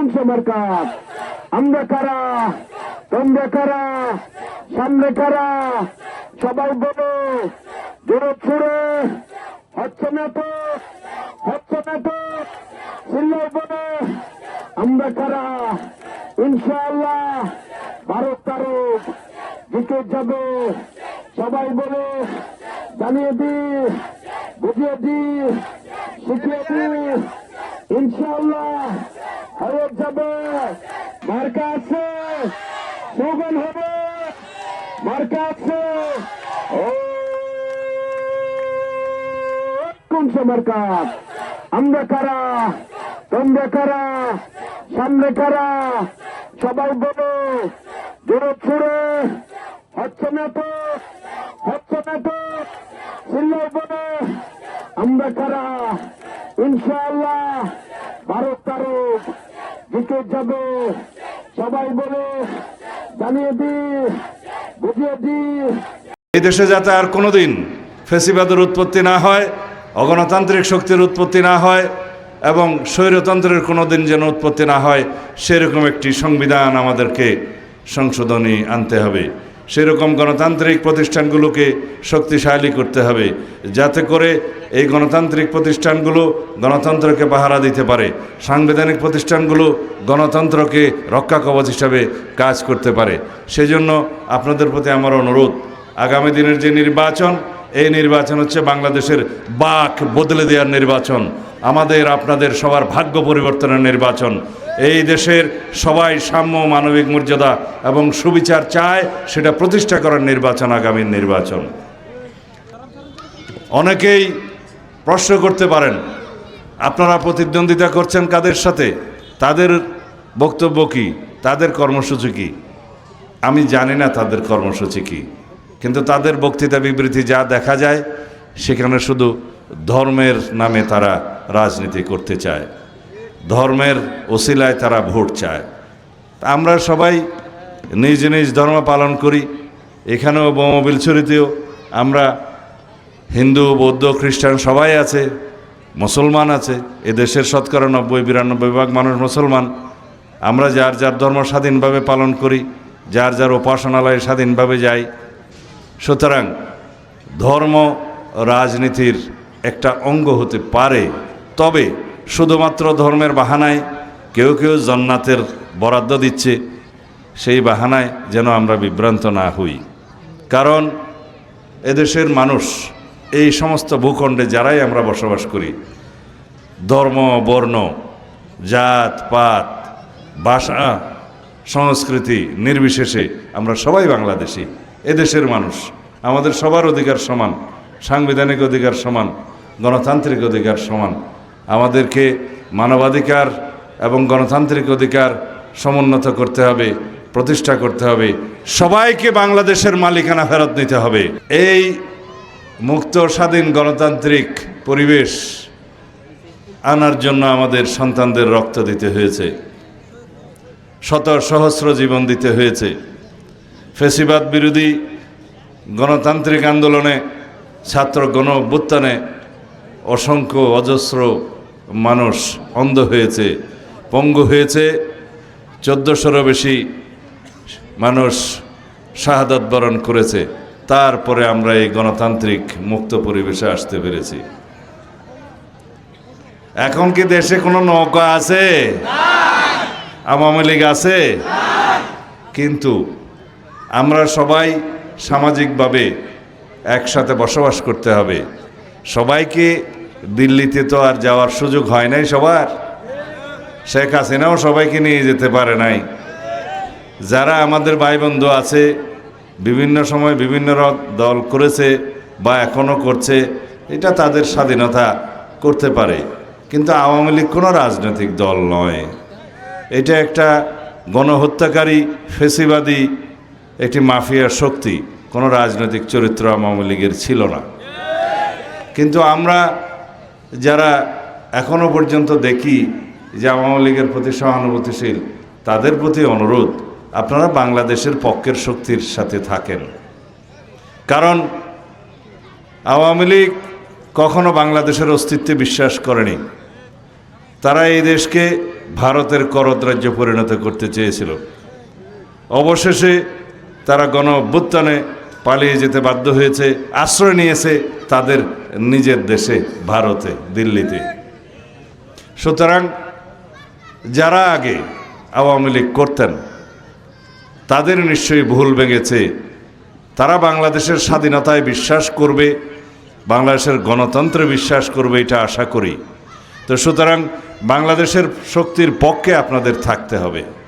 কোন মার্কা আমরা কারা তোমরা কারা সামনে কারা সবাই বলো জোরে ছুড়ে হচ্ছে না তো চিল্লাই বলে আমরা কারা ইনশাআল্লাহ ভারত তারক জিতে যাবে সবাই বলে জানিয়ে দি বুঝিয়ে দি শিখিয়ে দি ইনশাআল্লাহ হয়ে যাবে মার্কা আছে স্লোগান হবে মার্কা আছে ও কোন মার্কা আমরা কারা তোমরা কারা সামনে কারা সবাই বলো জোরে ছুড়ে হচ্ছে না তো চিল্লাই বলে আমরা কারা ইনশাআল্লাহ ভারত তারক জিতে যাবে সবাই বলে জানিয়ে দি বুঝিয়ে দি এই দেশে যাতে আর কোনোদিন ফ্যাসিবাদের উৎপত্তি না হয়, অগণতান্ত্রিক শক্তির উৎপত্তি না হয় এবং স্বৈরতন্ত্রের কোনোদিন যেন উৎপত্তি না হয়, সেরকম একটি সংবিধান আমাদেরকে সংশোধনী আনতে হবে। সেরকম গণতান্ত্রিক প্রতিষ্ঠানগুলোকে শক্তিশালী করতে হবে, যাতে করে এই গণতান্ত্রিক প্রতিষ্ঠানগুলো গণতন্ত্রকে পাহারা দিতে পারে, সাংবিধানিক প্রতিষ্ঠানগুলো গণতন্ত্রকে রক্ষা কবচ হিসাবে কাজ করতে পারে। সেজন্য আপনাদের প্রতি আমার অনুরোধ, আগামী দিনের যে নির্বাচন, এই নির্বাচন হচ্ছে বাংলাদেশের বাক বদলে দেওয়ার নির্বাচন, আমাদের আপনাদের সবার ভাগ্য পরিবর্তনের নির্বাচন। এই দেশের সবাই সাম্য, মানবিক মর্যাদা এবং সুবিচার চায়, সেটা প্রতিষ্ঠা করার নির্বাচন আগামীর নির্বাচন। অনেকেই প্রশ্ন করতে পারেন, আপনারা প্রতিদ্বন্দ্বিতা করছেন কাদের সাথে, তাদের বক্তব্য কি, তাদের কর্মসূচি কি? আমি জানি না তাদের কর্মসূচি কি, কিন্তু তাদের বক্তৃতা বিবৃতি যা দেখা যায়, সেখানে শুধু ধর্মের নামে তারা রাজনীতি করতে চায়, ধর্মের ওসিলায় তারা ভোট চায়। আমরা সবাই নিজ নিজ ধর্ম পালন করি, এখানেও বোমাবিলছড়িতেও আমরা হিন্দু, বৌদ্ধ, খ্রিস্টান সবাই আছে, মুসলমান আছে। এদেশের শতকরা 90-92% মানুষ মুসলমান। আমরা যার যার ধর্ম স্বাধীনভাবে পালন করি, যার যার উপাসনালয়ে স্বাধীনভাবে যাই। সুতরাং ধর্ম রাজনীতির একটা অঙ্গ হতে পারে, তবে শুধুমাত্র ধর্মের বাহানায় কেউ কেউ জান্নাতের বরাদ্দ দিচ্ছে, সেই বাহানায় যেন আমরা বিভ্রান্ত না হই। কারণ এদেশের মানুষ, এই সমস্ত ভূখণ্ডে যারাই আমরা বসবাস করি, ধর্ম, বর্ণ, জাত পাত, ভাষা, সংস্কৃতি নির্বিশেষে আমরা সবাই বাংলাদেশি, এদেশের মানুষ। আমাদের সবার অধিকার সমান, সাংবিধানিক অধিকার সমান, গণতান্ত্রিক অধিকার সমান। আমাদেরকে মানবাধিকার এবং গণতান্ত্রিক অধিকার সমুন্নত করতে হবে, প্রতিষ্ঠা করতে হবে। সবাইকে বাংলাদেশের মালিকানা ফেরত নিতে হবে। এই মুক্ত, স্বাধীন, গণতান্ত্রিক পরিবেশ আনার জন্য আমাদের সন্তানদের রক্ত দিতে হয়েছে, শত সহস্র জীবন দিতে হয়েছে। ফ্যাসিবাদ বিরোধী গণতান্ত্রিক আন্দোলনে, ছাত্র গণ অভ্যুত্থানে অসংখ্য অজস্র মানুষ অন্ধ হয়েছে, পঙ্গু হয়েছে, 1400-ও বেশি মানুষ শাহাদাত বরণ করেছে। তারপরে আমরা এই গণতান্ত্রিক মুক্ত পরিবেশে আসতে পেরেছি। এখন কি দেশে কোনো নৌকা আছে? আওয়ামী লীগ আছে? কিন্তু আমরা সবাই সামাজিকভাবে একসাথে বসবাস করতে হবে। সবাইকে দিল্লিতে তো আর যাওয়ার সুযোগ হয় নাই সবার। শেখ হাসিনাও সবাইকে নিয়ে যেতে পারে নাই। যারা আমাদের ভাই বন্ধু আছে, বিভিন্ন সময় বিভিন্ন দল করেছে বা এখনও করছে, এটা তাদের স্বাধীনতা, করতে পারে। কিন্তু আওয়ামী লীগ কোনো রাজনৈতিক দল নয়, এটা একটা গণহত্যাকারী, ফেসিবাদী একটি মাফিয়ার শক্তি। কোনো রাজনৈতিক চরিত্র আওয়ামী লীগের ছিল না। কিন্তু আমরা যারা এখনও পর্যন্ত দেখি যে আওয়ামী লীগের প্রতি সহানুভূতিশীল, তাদের প্রতি অনুরোধ, আপনারা বাংলাদেশের পক্ষের শক্তির সাথে থাকেন। কারণ আওয়ামী লীগ কখনো বাংলাদেশের অস্তিত্বে বিশ্বাস করেনি। তারা এই দেশকে ভারতের করদ-রাজ্যে পরিণত করতে চেয়েছিল। অবশেষে তারা গণ অভ্যুত্থানে পালিয়ে যেতে বাধ্য হয়েছে, আশ্রয় নিয়েছে তাদের নিজের দেশে, ভারতে, দিল্লিতে। সুতরাং যারা আগে আওয়ামী লীগ করতেন তাদের নিশ্চয়ই ভুল ভেঙেছে। তারা বাংলাদেশের স্বাধীনতায় বিশ্বাস করবে, বাংলাদেশের গণতন্ত্রে বিশ্বাস করবে, এটা আশা করি। তো সুতরাং বাংলাদেশের শক্তির পক্ষে আপনাদের থাকতে হবে।